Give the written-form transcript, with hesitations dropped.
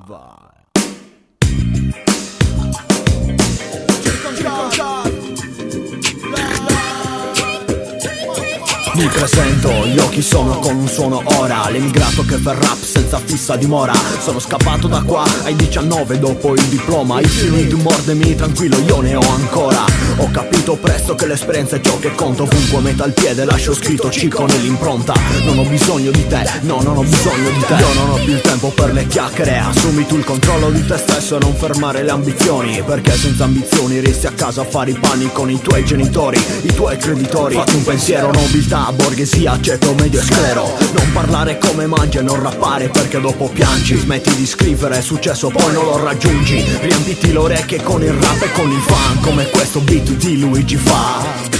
Vai. Mi presento, gli occhi sono con un suono ora. L'emigrato che fa rap senza fissa dimora. Sono scappato da qua ai 19 dopo il diploma. If you need mordemi tranquillo, io ne ho ancora. Ho capito presto che l'esperienza è ciò che conta. Ovunque metta il piede lascio scritto Cico nell'impronta. Non ho bisogno di te, no, non ho bisogno di te. Io non ho più il tempo per le chiacchiere. Assumi tu il controllo di te stesso e non fermare le ambizioni, perché senza ambizioni resti a casa a fare i panni con i tuoi genitori, i tuoi creditori. Fatti un pensiero, nobiltà, borghesia, ceto, medio e sclero. Non parlare come mangi e non rappare, perché dopo piangi. Smetti di scrivere, successo poi non lo raggiungi. Riempiti le orecchie con il rap e con il fan, come questo beat di Luigi fa.